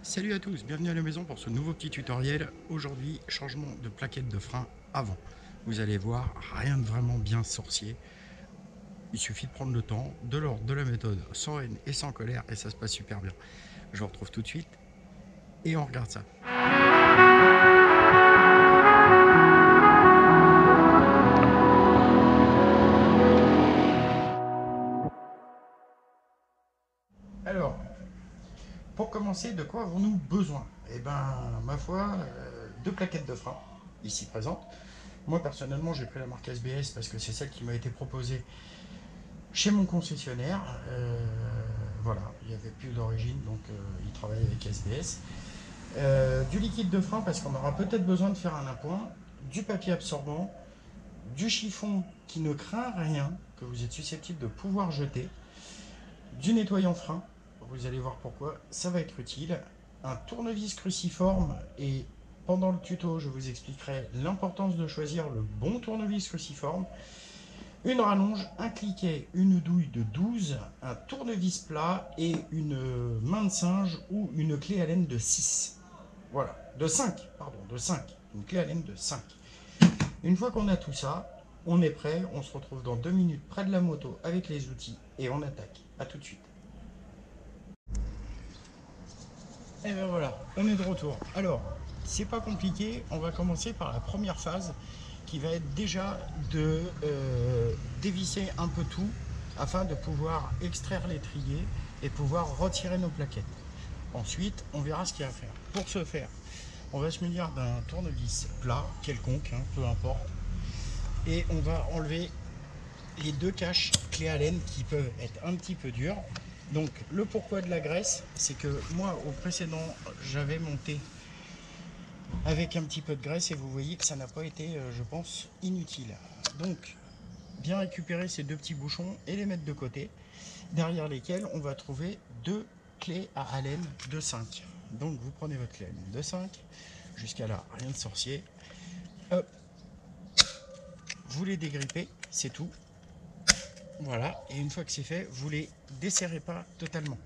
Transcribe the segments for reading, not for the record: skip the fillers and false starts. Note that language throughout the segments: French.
Salut à tous, bienvenue à la maison pour ce nouveau petit tutoriel. Aujourd'hui, changement de plaquette de frein avant. Vous allez voir, rien de vraiment bien sorcier. Il suffit de prendre le temps, de l'ordre, de la méthode, sans haine et sans colère, et ça se passe super bien. Je vous retrouve tout de suite et on regarde ça. Alors, pour commencer, de quoi avons-nous besoin? Eh ben, ma foi, deux plaquettes de frein, ici présentes. Moi, personnellement, j'ai pris la marque SBS parce que c'est celle qui m'a été proposée chez mon concessionnaire. Voilà, il n'y avait plus d'origine, donc il travaille avec SBS. Du liquide de frein parce qu'on aura peut-être besoin de faire un appoint, du papier absorbant, du chiffon qui ne craint rien, que vous êtes susceptible de pouvoir jeter, du nettoyant frein, vous allez voir pourquoi, ça va être utile, un tournevis cruciforme et pendant le tuto je vous expliquerai l'importance de choisir le bon tournevis cruciforme, une rallonge, un cliquet, une douille de 12, un tournevis plat et une main de singe ou une clé Allen de 6. Voilà, de 5, pardon, de 5. Une clé Allen de 5. Une fois qu'on a tout ça, on est prêt, on se retrouve dans 2 minutes près de la moto avec les outils et on attaque. A tout de suite. Et ben voilà, on est de retour. Alors, c'est pas compliqué, on va commencer par la première phase qui va être déjà de dévisser un peu tout afin de pouvoir extraire l'étrier et pouvoir retirer nos plaquettes. Ensuite, on verra ce qu'il y a à faire. Pour ce faire, on va se munir d'un tournevis plat, quelconque, hein, peu importe, et on va enlever les deux caches clés Allen qui peuvent être un petit peu dures. Donc le pourquoi de la graisse, c'est que moi au précédent j'avais monté avec un petit peu de graisse et vous voyez que ça n'a pas été, je pense, inutile. Donc bien récupérer ces deux petits bouchons et les mettre de côté, derrière lesquels on va trouver deux clés à Allen de 5. Donc vous prenez votre clé Allen de 5, jusqu'à là rien de sorcier, hop, vous les dégrippez, c'est tout. Voilà, et une fois que c'est fait, vous les desserrez pas totalement.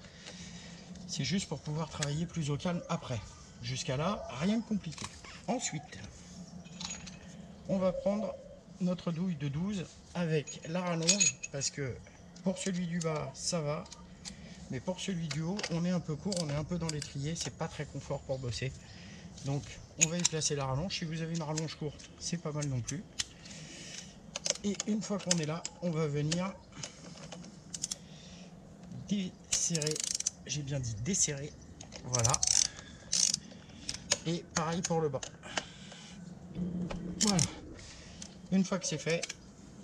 C'est juste pour pouvoir travailler plus au calme après. Jusqu'à là, rien de compliqué. Ensuite, on va prendre notre douille de 12 avec la rallonge, parce que pour celui du bas, ça va, mais pour celui du haut, on est un peu court, on est un peu dans l'étrier, c'est pas très confort pour bosser. Donc, on va y placer la rallonge. Si vous avez une rallonge courte, c'est pas mal non plus. Et une fois qu'on est là, on va venir desserrer, j'ai bien dit desserrer, voilà, et pareil pour le bas. Voilà, une fois que c'est fait,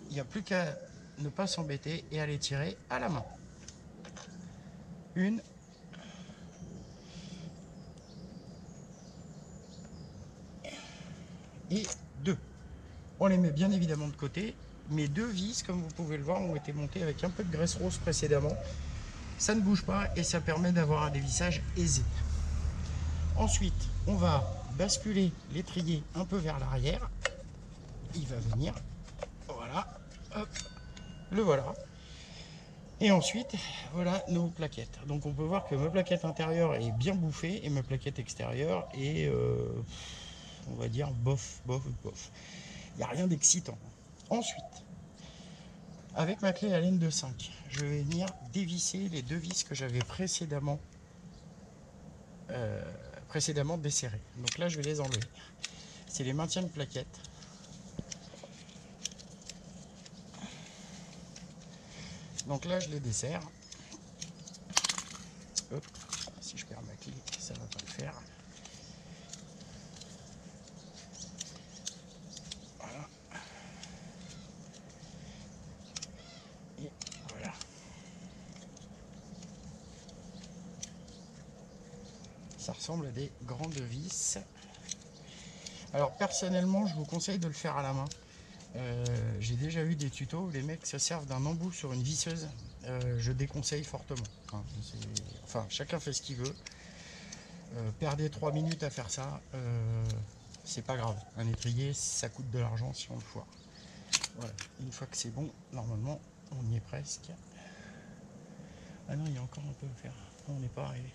il n'y a plus qu'à ne pas s'embêter et à les tirer à la main. Une, et deux. On les met bien évidemment de côté. Mes deux vis, comme vous pouvez le voir, ont été montées avec un peu de graisse rose précédemment. Ça ne bouge pas et ça permet d'avoir un dévissage aisé. Ensuite, on va basculer l'étrier un peu vers l'arrière. Il va venir, voilà, hop, le voilà. Et ensuite, voilà nos plaquettes. Donc on peut voir que ma plaquette intérieure est bien bouffée et ma plaquette extérieure est, on va dire, bof, bof, bof. Il n'y a rien d'excitant. Ensuite, avec ma clé Allen de 5, je vais venir dévisser les deux vis que j'avais précédemment desserrées. Donc là, je vais les enlever. C'est les maintiens de plaquettes. Donc là, je les desserre. Hop, si je perds ma clé, ça ne va pas le faire. Voilà. Et voilà. Ça ressemble à des grandes vis. Alors personnellement, je vous conseille de le faire à la main. J'ai déjà eu des tutos où les mecs se servent d'un embout sur une visseuse. Je déconseille fortement. Enfin, chacun fait ce qu'il veut. Perdez 3 minutes à faire ça, c'est pas grave. Un étrier, ça coûte de l'argent si on le foire. Voilà, une fois que c'est bon, normalement, on y est presque. Ah non, il y a encore un peu à faire. On n'est pas arrivé.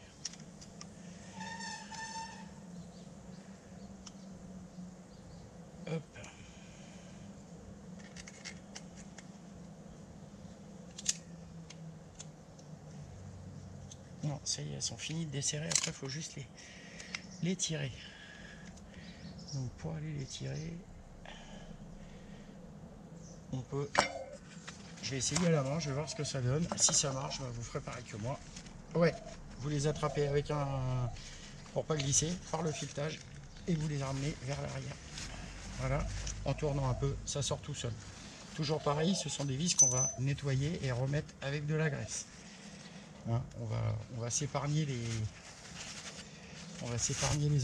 ça y est, elles sont finies de desserrer. Après, il faut juste les tirer. Donc pour aller les tirer, on peut... Je vais essayer à la main, je vais voir ce que ça donne. Si ça marche, vous ferez pareil que moi. Ouais, vous les attrapez avec pour pas glisser, par le filetage, et vous les ramenez vers l'arrière. Voilà, en tournant un peu, ça sort tout seul. Toujours pareil, ce sont des vis qu'on va nettoyer et remettre avec de la graisse. Hein, on va s'épargner les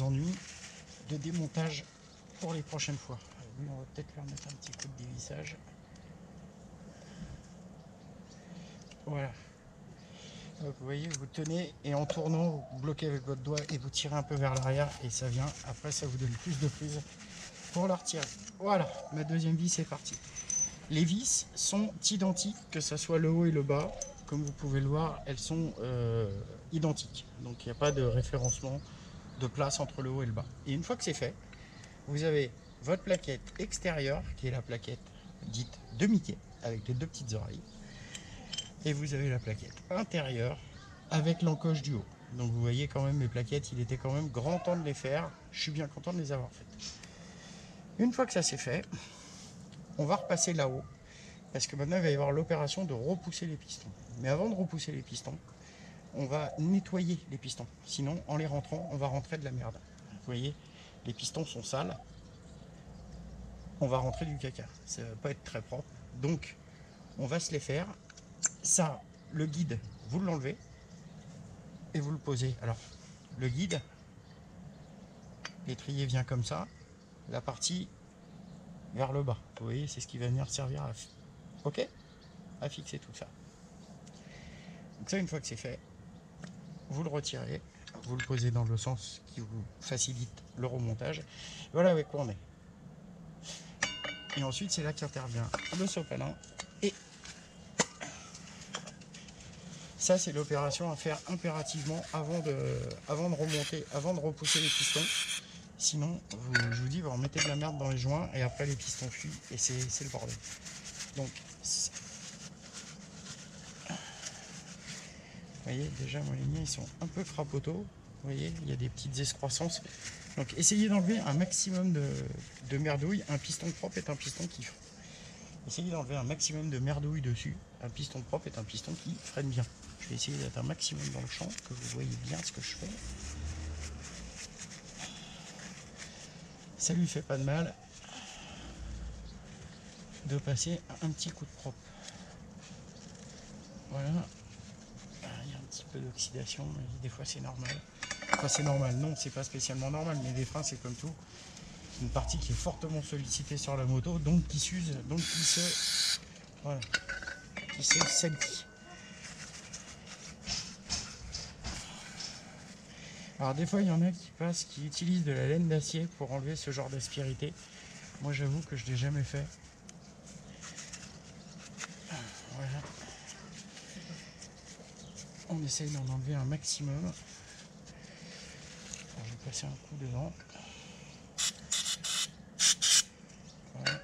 ennuis de démontage pour les prochaines fois. Lui, on va peut-être leur mettre un petit coup de dévissage. Voilà. Donc, vous voyez, vous tenez et en tournant, vous bloquez avec votre doigt et vous tirez un peu vers l'arrière et ça vient. Après, ça vous donne plus de prise pour la retirer. Voilà, ma deuxième vis est partie. Les vis sont identiques, que ce soit le haut et le bas. Comme vous pouvez le voir, elles sont identiques. Donc il n'y a pas de référencement de place entre le haut et le bas. Et une fois que c'est fait, vous avez votre plaquette extérieure, qui est la plaquette dite de Mickey, avec les deux petites oreilles. Et vous avez la plaquette intérieure, avec l'encoche du haut. Donc vous voyez quand même mes plaquettes, il était quand même grand temps de les faire. Je suis bien content de les avoir faites. Une fois que ça c'est fait, on va repasser là-haut. Parce que maintenant il va y avoir l'opération de repousser les pistons. Mais avant de repousser les pistons, on va nettoyer les pistons. Sinon, en les rentrant, on va rentrer de la merde. Vous voyez, les pistons sont sales. On va rentrer du caca. Ça va pas être très propre. Donc, on va se les faire. Ça, le guide, vous l'enlevez et vous le posez. Alors, le guide, l'étrier vient comme ça. La partie vers le bas. Vous voyez, c'est ce qui va venir servir à fixer tout ça. Donc ça, une fois que c'est fait, vous le retirez, vous le posez dans le sens qui vous facilite le remontage. Voilà avec quoi on est. Et ensuite, c'est là qu'intervient le sopalin. Et ça, c'est l'opération à faire impérativement avant de remonter, avant de repousser les pistons. Sinon, je vous dis, vous remettez de la merde dans les joints et après les pistons fuient et c'est le bordel. Donc, vous voyez, déjà, moi, les miens, ils sont un peu crapoteaux. Vous voyez, il y a des petites excroissances. Donc, essayez d'enlever un maximum de merdouille. Un piston propre est un piston qui freine. Essayez d'enlever un maximum de merdouille dessus. Un piston propre est un piston qui freine bien. Je vais essayer d'être un maximum dans le champ, que vous voyez bien ce que je fais. Ça lui fait pas de mal de passer un petit coup de propre. Voilà. Il y a un petit peu d'oxydation, mais des fois c'est normal. Enfin c'est normal, non c'est pas spécialement normal, mais des freins c'est comme tout. Une partie qui est fortement sollicitée sur la moto, donc qui s'use, donc qui se salit. Alors des fois il y en a qui utilisent de la laine d'acier pour enlever ce genre d'aspérité. Moi j'avoue que je l'ai jamais fait. Voilà. On essaye d'en enlever un maximum. Alors, je vais passer un coup dedans. Voilà.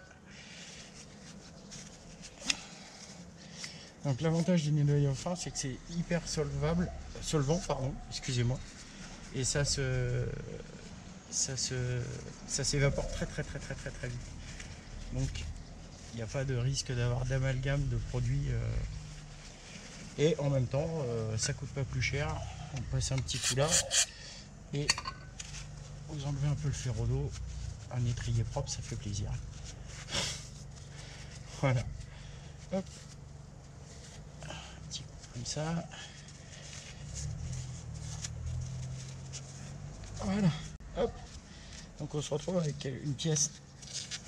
Donc l'avantage du nettoyage fin, c'est que c'est hyper solvant, excusez-moi. Et ça s'évapore très vite. Donc il n'y a pas de risque d'avoir d'amalgame de produits. Et en même temps, ça coûte pas plus cher. On passe un petit coup là et vous enlevez un peu le ferro d'eau. Un étrier propre, ça fait plaisir. Voilà. Hop. Un petit coup comme ça. Voilà. Hop. Donc on se retrouve avec une pièce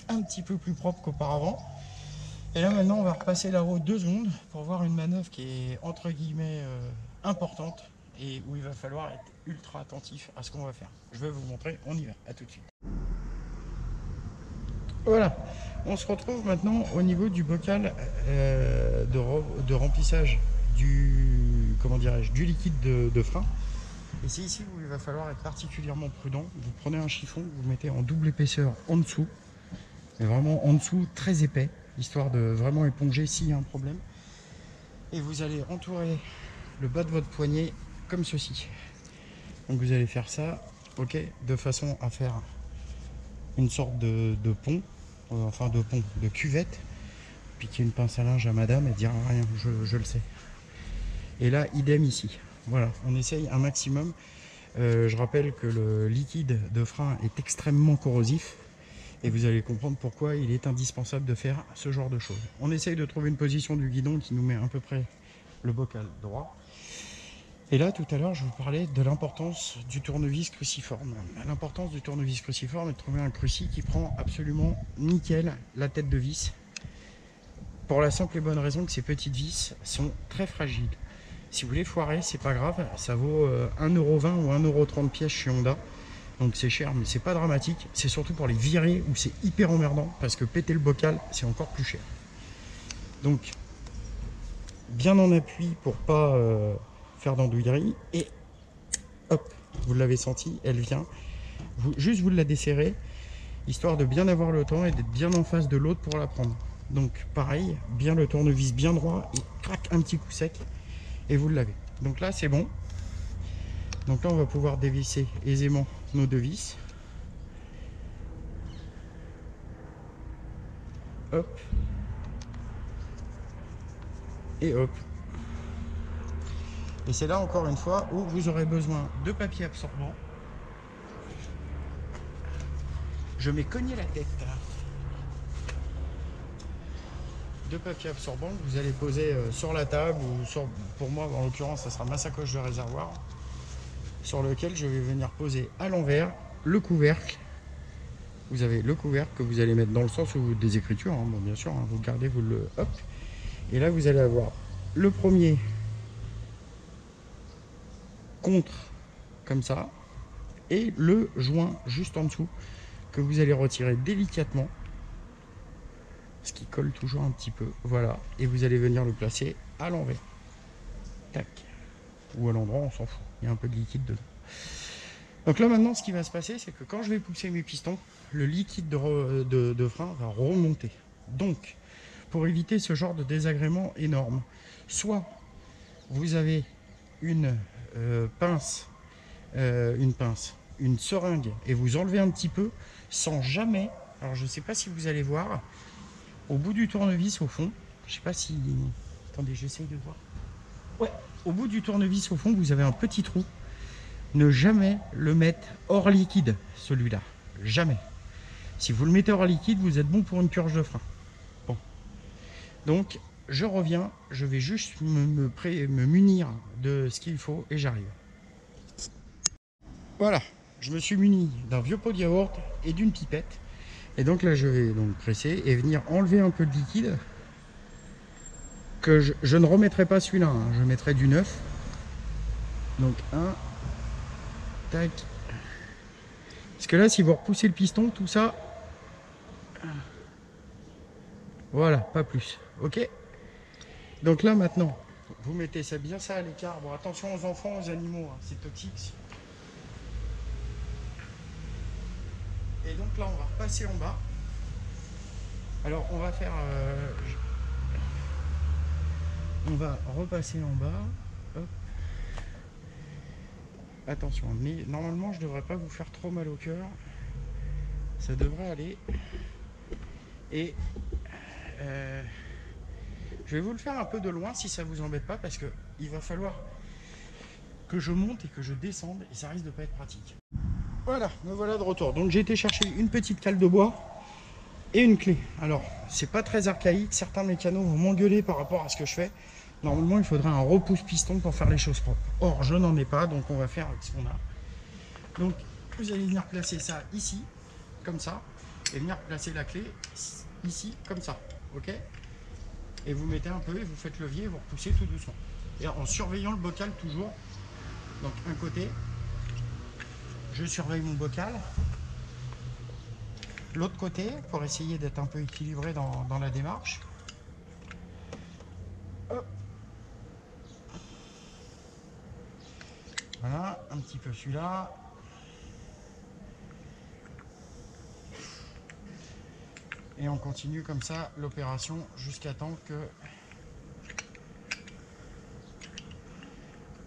un petit peu plus propre qu'auparavant. Et là maintenant on va repasser la roue 2 secondes pour voir une manœuvre qui est entre guillemets importante et où il va falloir être ultra attentif à ce qu'on va faire. Je vais vous montrer, on y va, à tout de suite. Voilà, on se retrouve maintenant au niveau du bocal de remplissage du liquide de frein. Et c'est ici où il va falloir être particulièrement prudent. Vous prenez un chiffon, vous mettez en double épaisseur en dessous, mais vraiment en dessous très épais, histoire de vraiment éponger s'il y a un problème. Et vous allez entourer le bas de votre poignet comme ceci. Donc vous allez faire ça, ok, de façon à faire une sorte de pont, enfin de pont, de cuvette. Piquer une pince à linge à madame et dire rien, je le sais. Et là, idem ici. Voilà, on essaye un maximum. Je rappelle que le liquide de frein est extrêmement corrosif et vous allez comprendre pourquoi il est indispensable de faire ce genre de choses. On essaye de trouver une position du guidon qui nous met à peu près le bocal droit. Et là, tout à l'heure, je vous parlais de l'importance du tournevis cruciforme. L'importance du tournevis cruciforme est de trouver un cruci qui prend absolument nickel la tête de vis. Pour la simple et bonne raison que ces petites vis sont très fragiles. Si vous les foirez, c'est pas grave, ça vaut 1,20 € ou 1,30 € pièce chez Honda. Donc c'est cher, mais c'est pas dramatique. C'est surtout pour les virer où c'est hyper emmerdant parce que péter le bocal, c'est encore plus cher. Donc, bien en appui pour pas faire d'andouillerie. Et hop, vous l'avez senti, elle vient. Juste vous la desserrez, histoire de bien avoir le temps et d'être bien en face de l'autre pour la prendre. Donc pareil, bien le tournevis bien droit et crac, un petit coup sec et vous l'avez. Donc là c'est bon. Donc là on va pouvoir dévisser aisément nos deux vis. Hop. Et hop. Et c'est là encore une fois où vous aurez besoin de papier absorbant. Je m'ai cogné la tête. De papier absorbant que vous allez poser sur la table ou sur, pour moi en l'occurrence ça sera ma sacoche de réservoir, sur lequel je vais venir poser à l'envers le couvercle. Vous avez le couvercle que vous allez mettre dans le sens où des écritures, hein, bon, bien sûr, hein, vous gardez, vous le hop, et là vous allez avoir le premier contre comme ça et le joint juste en dessous que vous allez retirer délicatement, ce qui colle toujours un petit peu, voilà, et vous allez venir le placer à l'envers, tac, ou à l'endroit, on s'en fout, il y a un peu de liquide dedans. Donc là maintenant ce qui va se passer, c'est que quand je vais pousser mes pistons, le liquide de frein va remonter. Donc pour éviter ce genre de désagrément énorme, soit vous avez une une seringue et vous enlevez un petit peu sans jamais, alors je ne sais pas si vous allez voir, au bout du tournevis au fond, je sais pas si, attendez j'essaye de voir, ouais, au bout du tournevis au fond vous avez un petit trou. Ne jamais le mettre hors liquide, celui-là, jamais. Si vous le mettez hors liquide, vous êtes bon pour une purge de frein. Bon, donc je reviens, je vais juste me munir de ce qu'il faut et j'arrive. Voilà, je me suis muni d'un vieux pot de yaourt et d'une pipette. Et donc là je vais donc presser et venir enlever un peu de liquide. Que je ne remettrai pas celui-là, hein, je mettrai du neuf. Donc un, tac. Parce que là si vous repoussez le piston, tout ça, voilà, pas plus, ok. Donc là maintenant, vous mettez ça bien ça à l'écart. Bon, attention aux enfants, aux animaux, hein, c'est toxique. Et donc là, on va repasser en bas. Alors, on va faire... on va repasser en bas. Hop. Attention, mais normalement, je ne devrais pas vous faire trop mal au cœur. Ça devrait aller. Et... je vais vous le faire un peu de loin si ça vous embête pas, parce que il va falloir que je monte et que je descende et ça risque de pas être pratique. Voilà, me voilà de retour. Donc j'ai été chercher une petite cale de bois et une clé. Alors c'est pas très archaïque, certains mécanos vont m'engueuler par rapport à ce que je fais. Normalement il faudrait un repousse-piston pour faire les choses propres. Or je n'en ai pas, donc on va faire avec ce qu'on a. Donc vous allez venir placer ça ici, comme ça, et venir placer la clé ici, comme ça, ok. Et vous mettez un peu et vous faites levier et vous repoussez tout doucement. Et en surveillant le bocal toujours. Donc un côté, je surveille mon bocal. L'autre côté, pour essayer d'être un peu équilibré dans la démarche. Hop. Voilà, un petit peu celui-là. Et on continue comme ça l'opération jusqu'à temps que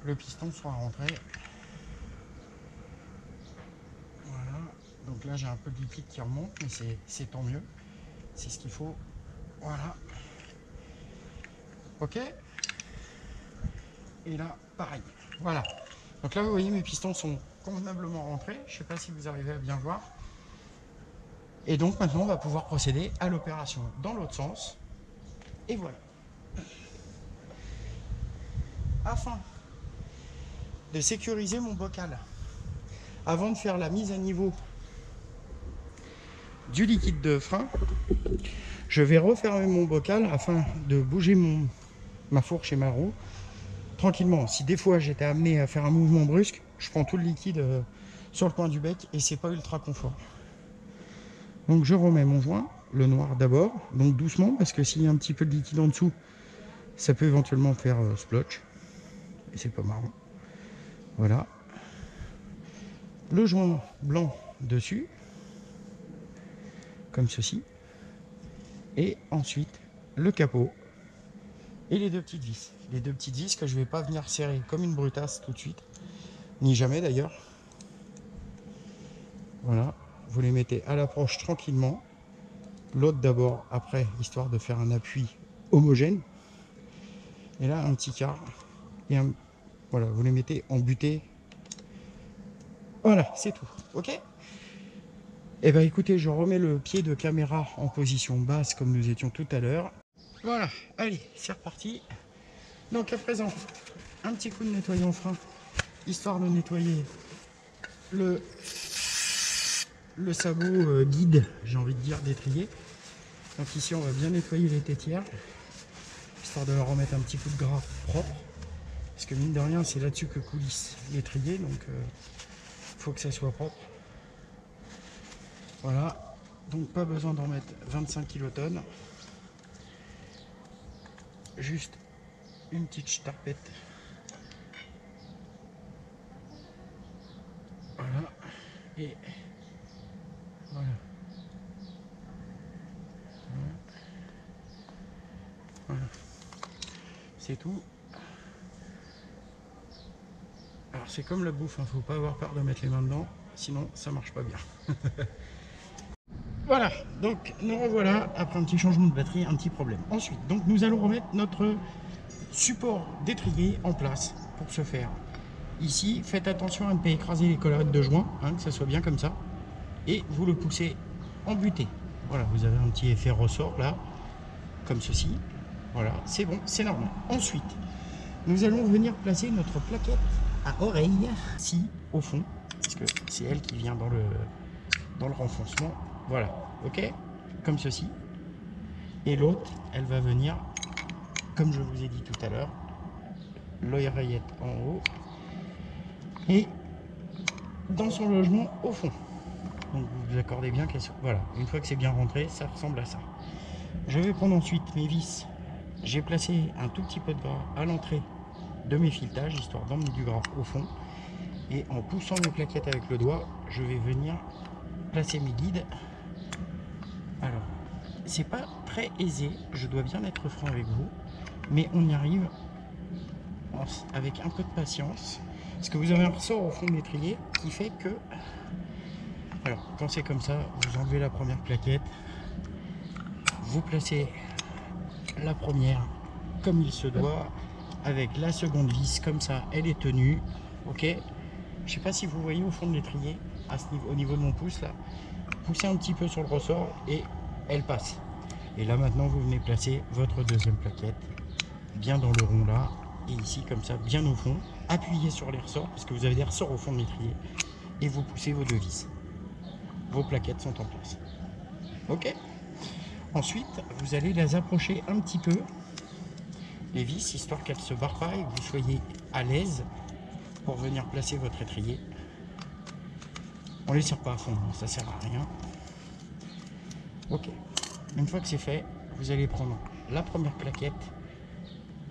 le piston soit rentré. Voilà, donc là j'ai un peu de liquide qui remonte, mais c'est tant mieux, c'est ce qu'il faut. Voilà, ok. Et là pareil, voilà. Donc là vous voyez mes pistons sont convenablement rentrés, je ne sais pas si vous arrivez à bien voir. Et donc maintenant on va pouvoir procéder à l'opération dans l'autre sens. Et voilà. Afin de sécuriser mon bocal, avant de faire la mise à niveau du liquide de frein, je vais refermer mon bocal afin de bouger ma fourche et ma roue tranquillement. Si des fois j'étais amené à faire un mouvement brusque, je prends tout le liquide sur le coin du bec et c'est pas ultra confort. Donc je remets mon joint, le noir d'abord, donc doucement parce que s'il y a un petit peu de liquide en dessous, ça peut éventuellement faire splotch et c'est pas marrant. Voilà. Le joint blanc dessus, comme ceci, et ensuite le capot et les deux petites vis. Les deux petites vis que je vais pas venir serrer comme une brutasse tout de suite, ni jamais d'ailleurs. Voilà, vous les mettez à l'approche tranquillement, l'autre d'abord après, histoire de faire un appui homogène. Et là un petit quart, et voilà, vous les mettez en butée. Voilà, c'est tout, ok. Et bien écoutez, je remets le pied de caméra en position basse comme nous étions tout à l'heure. Voilà, allez, c'est reparti. Donc à présent, un petit coup de nettoyant frein, histoire de nettoyer le sabot guide, j'ai envie de dire, d'étrier. Donc ici, on va bien nettoyer les tétières, histoire de leur remettre un petit coup de gras propre. Parce que mine de rien, c'est là-dessus que coulisse l'étrier, donc il faut que ça soit propre. Voilà, donc pas besoin d'en mettre 25 kilotonnes. Juste une petite charpette. Voilà, et voilà. Voilà. C'est tout. Alors c'est comme la bouffe, hein, faut pas avoir peur de mettre les mains dedans, sinon ça marche pas bien. Voilà, donc nous revoilà après un petit changement de batterie, un petit problème. Ensuite, donc nous allons remettre notre support d'étrier en place. Pour ce faire, ici, faites attention à ne pas écraser les collerettes de joint, hein, que ça soit bien comme ça. Et vous le poussez en butée. Voilà, vous avez un petit effet ressort là, comme ceci. Voilà, c'est bon, c'est normal. Ensuite, nous allons venir placer notre plaquette à oreille, ici, au fond, parce que c'est elle qui vient dans le renfoncement. Voilà, ok, comme ceci. Et l'autre, elle va venir, comme je vous ai dit tout à l'heure, l'oreillette en haut et dans son logement au fond. Donc vous vous accordez bien qu'elle soit... Voilà, une fois que c'est bien rentré, ça ressemble à ça. Je vais prendre ensuite mes vis. J'ai placé un tout petit peu de gras à l'entrée de mes filetages, histoire d'emmener du gras au fond. Et en poussant mes plaquettes avec le doigt, je vais venir placer mes guides. Alors, c'est pas très aisé, je dois bien être franc avec vous, mais on y arrive avec un peu de patience, parce que vous avez un ressort au fond de l'étrier qui fait que, alors quand c'est comme ça, vous enlevez la première plaquette, vous placez la première comme il se doit, avec la seconde vis comme ça, elle est tenue, ok. Je sais pas si vous voyez au fond de l'étrier, au niveau de mon pouce là, poussez un petit peu sur le ressort et elle passe. Et là maintenant vous venez placer votre deuxième plaquette bien dans le rond là, et ici comme ça bien au fond, appuyez sur les ressorts parce que vous avez des ressorts au fond de l'étrier et vous poussez vos deux vis. Vos plaquettes sont en place. Ok. Ensuite vous allez les approcher un petit peu, les vis, histoire qu'elles ne se barrent pas et que vous soyez à l'aise pour venir placer votre étrier. On les serre pas à fond, ça sert à rien. Ok. Une fois que c'est fait, vous allez prendre la première plaquette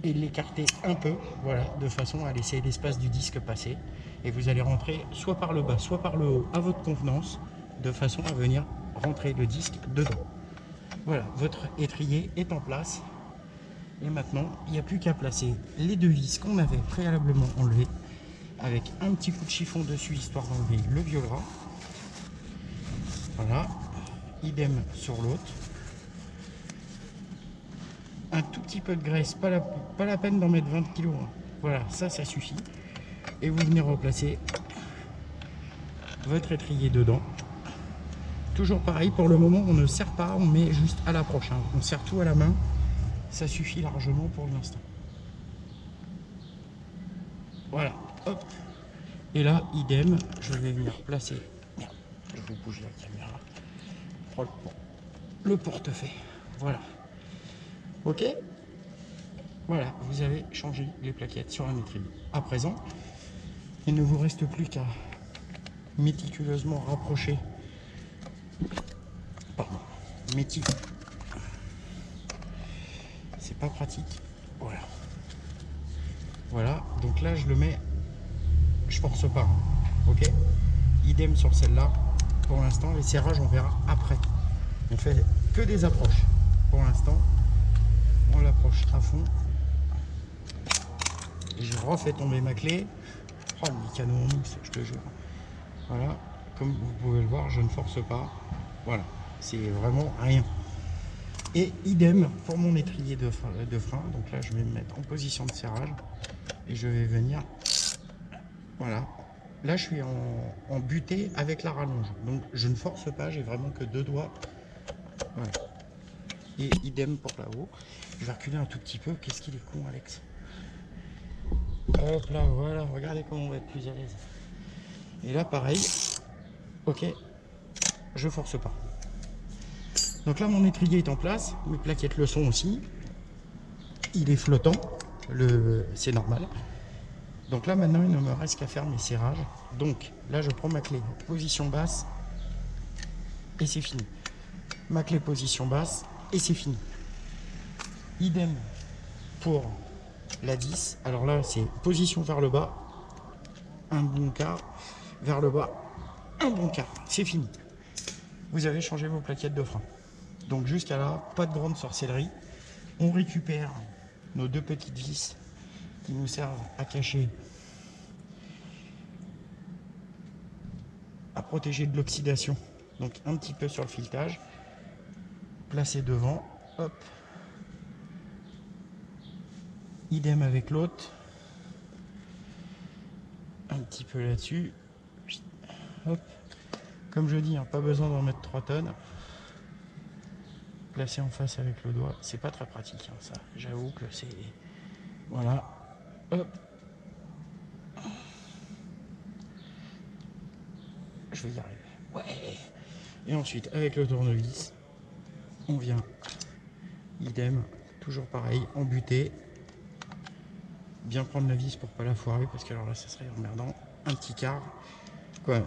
et l'écarter un peu, voilà, de façon à laisser l'espace du disque passer. Et vous allez rentrer soit par le bas, soit par le haut, à votre convenance, de façon à venir rentrer le disque dedans. Voilà, votre étrier est en place. Et maintenant, il n'y a plus qu'à placer les deux vis qu'on avait préalablement enlevées avec un petit coup de chiffon dessus histoire d'enlever le vieux gras. Voilà, idem sur l'autre. Un tout petit peu de graisse, pas la peine d'en mettre 20 kg. Hein. Voilà, ça suffit. Et vous venez replacer votre étrier dedans. Toujours pareil, pour le moment on ne serre pas, on met juste à l'approche. Hein. On serre tout à la main, ça suffit largement pour l'instant. Voilà, hop. Et là, idem, je vais venir placer. Merde, je vous bouge la caméra. Le portefeuille. Voilà. Ok. Voilà, vous avez changé les plaquettes sur un étrier. À présent, il ne vous reste plus qu'à méticuleusement rapprocher. Pardon, c'est pas pratique. Voilà. Voilà, donc là je le mets, je force pas. Ok. Idem sur celle-là. Pour l'instant, les serrages on verra après. On fait que des approches. Pour l'instant, on l'approche à fond. Et je refais tomber ma clé. Oh, le mécano en mousse, je te jure. Voilà, comme vous pouvez le voir, je ne force pas. Voilà, c'est vraiment rien. Et idem pour mon étrier de frein. Donc là, je vais me mettre en position de serrage et je vais venir. Voilà. Là, je suis en butée avec la rallonge. Donc, je ne force pas, j'ai vraiment que deux doigts. Voilà. Et idem pour là-haut. Je vais reculer un tout petit peu. Qu'est-ce qu'il est con, Alex. Hop là, voilà. Regardez comment on va être plus à l'aise. Et là, pareil. Ok. Je force pas. Donc là, mon étrier est en place. Mes plaquettes le sont aussi. Il est flottant. C'est normal. Donc là, maintenant, il ne me reste qu'à faire mes serrages. Donc là, je prends ma clé position basse. Et c'est fini. Ma clé position basse. Et c'est fini. Idem pour la 10. Alors là, c'est position vers le bas. Un bon quart. Vers le bas. Un bon quart. C'est fini. Vous avez changé vos plaquettes de frein. Donc jusqu'à là, pas de grande sorcellerie. On récupère nos deux petites vis qui nous servent à cacher, à protéger de l'oxydation. Donc un petit peu sur le filetage. Placé devant. Hop. Idem avec l'autre. Un petit peu là-dessus. Hop. Comme je dis, hein, pas besoin d'en mettre 3 tonnes. Placé en face avec le doigt, c'est pas très pratique, hein, ça. J'avoue que c'est... Voilà. Hop. Je vais y arriver. Ouais. Et ensuite, avec le tournevis, on vient. Idem. Toujours pareil, embuté. Bien prendre la vis pour pas la foirer, parce que alors là, ça serait emmerdant. Un petit quart. Quoi,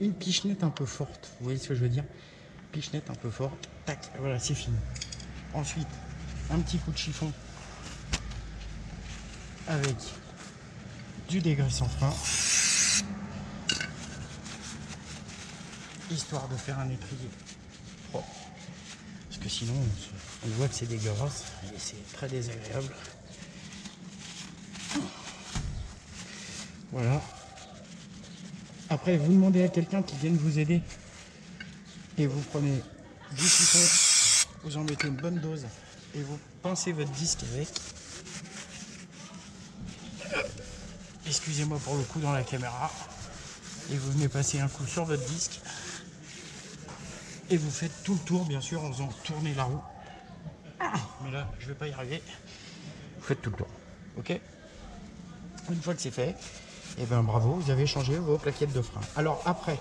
une pichenette un peu forte. Vous voyez ce que je veux dire? Pichenette un peu forte. Tac, voilà, c'est fini. Ensuite, un petit coup de chiffon avec du dégraissant frein, histoire de faire un étrier propre. Parce que sinon, on voit que c'est dégueulasse et c'est très désagréable. Voilà. Après, vous demandez à quelqu'un qui vienne vous aider et vous prenez du chiffon, vous en mettez une bonne dose et vous pincez votre disque avec. Excusez-moi pour le coup dans la caméra. Et vous venez passer un coup sur votre disque et vous faites tout le tour, bien sûr, en faisant tourner la roue. Mais là, je vais pas y arriver. Vous faites tout le tour, ok? Une fois que c'est fait, et bien bravo, vous avez changé vos plaquettes de frein. Alors après,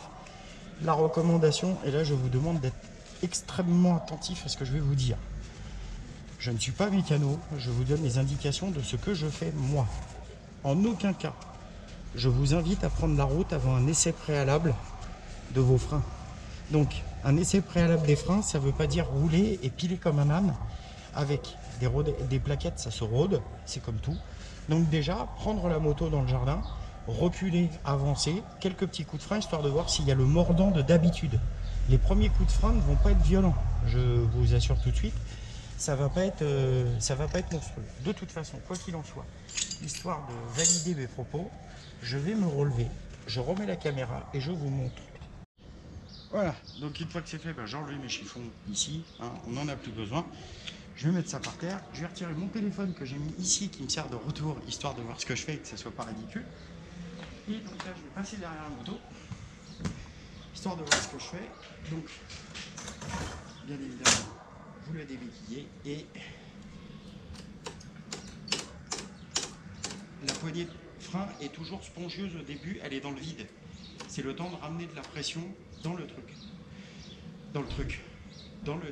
la recommandation, et là je vous demande d'être extrêmement attentif à ce que je vais vous dire. Je ne suis pas mécano, je vous donne les indications de ce que je fais moi. En aucun cas, je vous invite à prendre la route avant un essai préalable de vos freins. Donc, un essai préalable des freins, ça ne veut pas dire rouler et piler comme un âne. Avec des plaquettes, ça se rôde, c'est comme tout. Donc déjà, prendre la moto dans le jardin, reculer, avancer, quelques petits coups de frein, histoire de voir s'il y a le mordant de d'habitude. Les premiers coups de frein ne vont pas être violents, je vous assure tout de suite. ça va pas être monstrueux. De toute façon, quoi qu'il en soit, histoire de valider mes propos, je vais me relever, je remets la caméra et je vous montre. Voilà, donc une fois que c'est fait, ben, j'ai enlevé mes chiffons ici, hein, on n'en a plus besoin. Je vais mettre ça par terre, je vais retirer mon téléphone que j'ai mis ici qui me sert de retour, histoire de voir ce que je fais et que ça soit pas ridicule. Et donc là, je vais passer derrière la moto, histoire de voir ce que je fais. Donc, bien évidemment, vous le débéquillez et la poignée de frein est toujours spongieuse au début, elle est dans le vide. C'est le temps de ramener de la pression dans le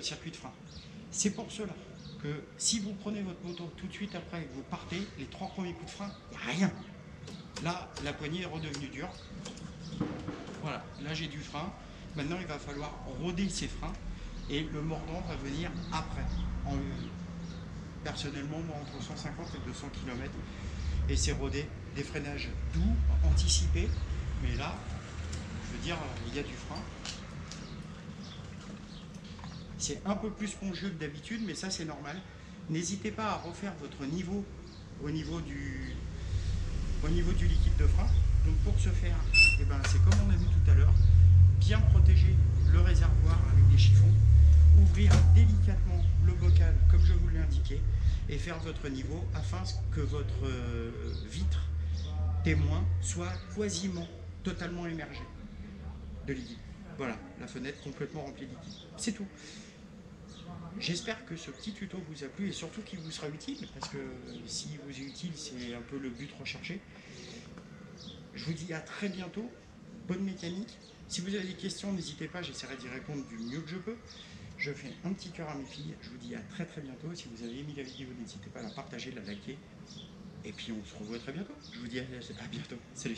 circuit de frein. C'est pour cela que si vous prenez votre moto tout de suite après et que vous partez, les 3 premiers coups de frein, il n'y a rien. Là, la poignée est redevenue dure. Voilà, là j'ai du frein. Maintenant, il va falloir roder ces freins et le mordant va venir après. Personnellement, moi, entre 150 et 200 km. Et c'est roder des freinages doux, anticipés. Mais là, je veux dire, il y a du frein. C'est un peu plus spongieux que d'habitude, mais ça c'est normal. N'hésitez pas à refaire votre niveau au niveau du liquide de frein. Donc pour ce faire, eh ben, c'est comme on a vu tout à l'heure, bien protéger le réservoir avec des chiffons, ouvrir délicatement le bocal comme je vous l'ai indiqué et faire votre niveau afin que votre vitre témoin soit quasiment totalement immergée de liquide. Voilà, la fenêtre complètement remplie de liquide. C'est tout. J'espère que ce petit tuto vous a plu et surtout qu'il vous sera utile, parce que s'il vous est utile, c'est un peu le but recherché. Je vous dis à très bientôt, bonne mécanique. Si vous avez des questions, n'hésitez pas, j'essaierai d'y répondre du mieux que je peux. Je fais un petit cœur à mes filles, je vous dis à très bientôt. Si vous avez aimé la vidéo, n'hésitez pas à la partager, la liker. Et puis on se revoit très bientôt. Je vous dis à bientôt. Salut.